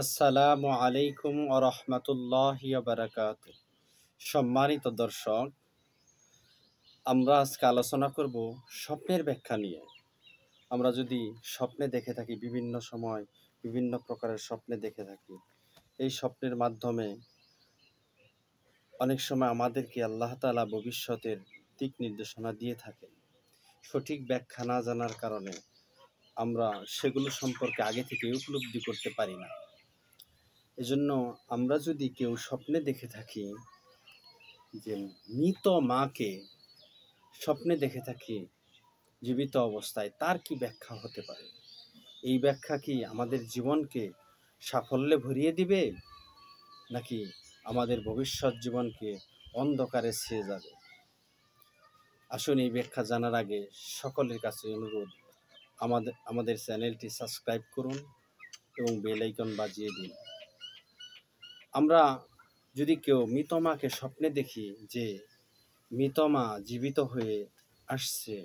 আসসালামু আলাইকুম ওয়া রাহমাতুল্লাহি ওয়া বারাকাতুহু। সম্মানিত দর্শক, আমরা আজকে আলোচনা করব স্বপ্নের ব্যাখ্যা নিয়ে। আমরা যদি স্বপ্নে দেখে থাকি, বিভিন্ন সময় বিভিন্ন প্রকারের স্বপ্নে দেখে থাকি, এই স্বপ্নের মাধ্যমে অনেক সময় আমাদেরকে আল্লাহ তাআলা ভবিষ্যতের দিক নির্দেশনা দিয়ে থাকেন। সঠিক ব্যাখ্যা না জানার কারণে আমরা সেগুলো সম্পর্কে আগে থেকে উপলব্ধি করতে পারি না। এজন্য আমরা যদি কেউ স্বপ্নে দেখে থাকি যে মৃত মাকে স্বপ্নে দেখে থাকি জীবিত অবস্থায়, তার কি ব্যাখ্যা হতে পারে? এই ব্যাখ্যা কি আমাদের জীবনকে সাফল্যে ভরিয়ে দিবে, নাকি আমাদের ভবিষ্যৎ জীবনকে অন্ধকারে ছেয়ে যাবে? আসুন, এই ব্যাখ্যা জানার আগে সকলের কাছে অনুরোধ, আমাদের চ্যানেলটি সাবস্ক্রাইব করুন এবং বেল আইকন বাজিয়ে দিন। আমরা যদি কেউ মৃত মাকে স্বপ্নে দেখি যে মৃত মা জীবিত হয়ে আসছে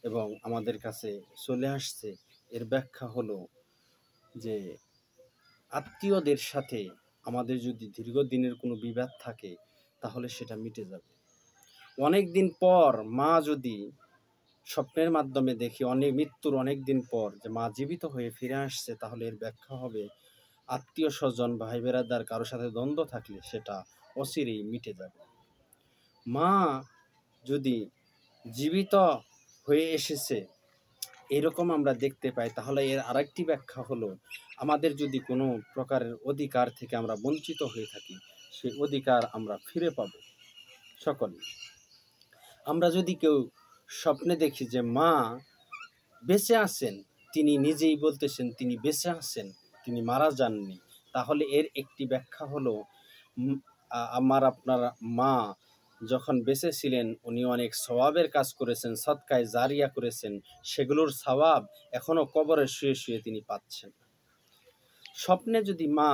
এবং আমাদের কাছে চলে আসছে, এর ব্যাখ্যা হলো যে আত্মীয়দের সাথে আমাদের যদি দীর্ঘদিনের কোনো বিবাদ থাকে, তাহলে সেটা মিটে যাবে। অনেক দিন পর মা যদি স্বপ্নের মাধ্যমে দেখি মৃত্যুর অনেক দিন পর যে মা জীবিত হয়ে ফিরে আসছে, তাহলে এর ব্যাখ্যা হবে আত্মীয় স্বজন ভাই বেরাদার কারোর সাথে দ্বন্দ্ব থাকলে সেটা অচিরেই মিটে যাবে। মা যদি জীবিত হয়ে এসেছে এরকম আমরা দেখতে পাই, তাহলে এর আরেকটি ব্যাখ্যা হলো আমাদের যদি কোনো প্রকারের অধিকার থেকে আমরা বঞ্চিত হয়ে থাকি, সেই অধিকার আমরা ফিরে পাব সকলে। আমরা যদি কেউ স্বপ্নে দেখি যে মা বেঁচে আছেন, তিনি নিজেই বলতেছেন তিনি বেঁচে আছেন, তিনি মারা যাননি, তাহলে এর একটি ব্যাখ্যা হলো আপনার মা যখন বেঁচে ছিলেন উনি অনেক সওয়াবের কাজ করেছেন, সদকায়ে জারিয়া করেছেন, সেগুলোর সওয়াব এখনো কবরে শুয়ে শুয়ে তিনি পাচ্ছেন। স্বপ্নে যদি মা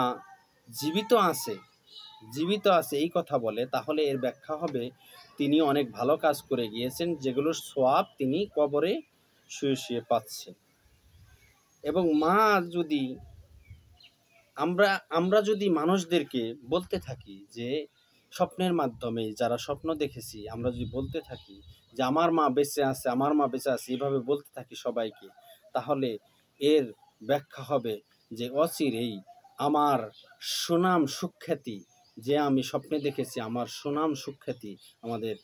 জীবিত আছে এই কথা বলে, তাহলে এর ব্যাখ্যা হবে তিনি অনেক ভালো কাজ করে গিয়েছেন, যেগুলোর সওয়াব তিনি কবরে শুয়ে শুয়ে পাচ্ছেন। এবং মা যদি আমরা যদি মানুষদেরকে বলতে থাকি যে স্বপ্নের মাধ্যমে যারা স্বপ্ন দেখেছি, আমরা যদি বলতে থাকি যে আমার মা বেঁচে আছে, আমার মা বেঁচে আছে, এইভাবে বলতে থাকি সবাইকে, তাহলে এর ব্যাখ্যা হবে যে অচিরেই আমার সুনাম সুখ্যাতি, যে আমি স্বপ্নে দেখেছি আমার সুনাম সুখ্যাতি আমাদের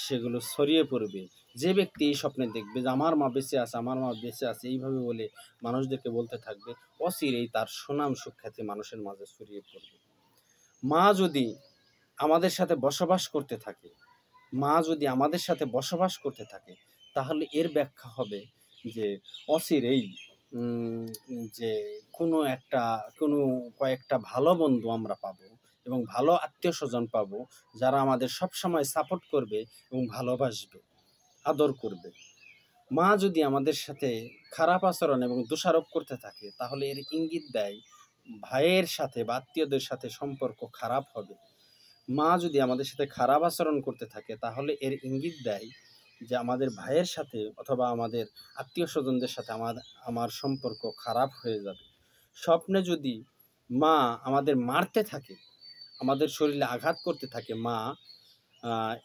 সেগুলো ছড়িয়ে পড়বে। যে ব্যক্তি এই স্বপ্নে দেখবে যে আমার মা বেঁচে আছে, আমার মা বেঁচে আছে, এইভাবে বলে মানুষদেরকে বলতে থাকবে, অচিরেই তার সুনাম সুখ্যাতি মানুষের মাঝে ছড়িয়ে পড়বে। মা যদি আমাদের সাথে বসবাস করতে থাকে, তাহলে এর ব্যাখ্যা হবে যে অচিরেই যে কোনো কয়েকটা ভালো বন্ধু আমরা পাবো এবং ভালো আত্মীয় স্বজন পাবো, যারা আমাদের সবসময় সাপোর্ট করবে এবং ভালোবাসবে, আদর করবে। মা যদি আমাদের সাথে খারাপ আচরণ এবং দোষারোপ করতে থাকে, তাহলে এর ইঙ্গিত দেয় ভাইয়ের সাথে বা আত্মীয়দের সাথে সম্পর্ক খারাপ হবে। মা যদি আমাদের সাথে খারাপ আচরণ করতে থাকে, তাহলে এর ইঙ্গিত দেয় যে আমাদের ভাইয়ের সাথে অথবা আমাদের আত্মীয় স্বজনদের সাথে আমার সম্পর্ক খারাপ হয়ে যাবে। স্বপ্নে যদি মা আমাদের মারতে থাকে, আমাদের শরীরে আঘাত করতে থাকে মা,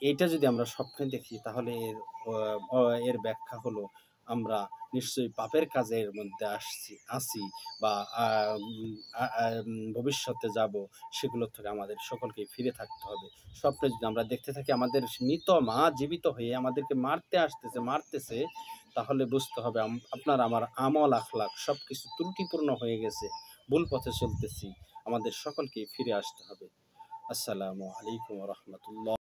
এইটা যদি আমরা স্বপ্নে দেখি, তাহলে এর ব্যাখ্যা হলো আমরা নিশ্চয়ই পাপের কাজের মধ্যে আসি বা ভবিষ্যতে যাব, সেগুলো থেকে আমাদের সকলকে ফিরে থাকতে হবে। স্বপ্নে যদি আমরা দেখতে থাকি আমাদের মৃত মা জীবিত হয়ে আমাদেরকে মারতেছে, তাহলে বুঝতে হবে আপনার আমার আমল আখলাক সব কিছু ত্রুটিপূর্ণ হয়ে গেছে, ভুল পথে চলতেছি, আমাদের সকলকে ফিরে আসতে হবে। আসসালামু আলাইকুম ওয়া রাহমাতুল্লাহ।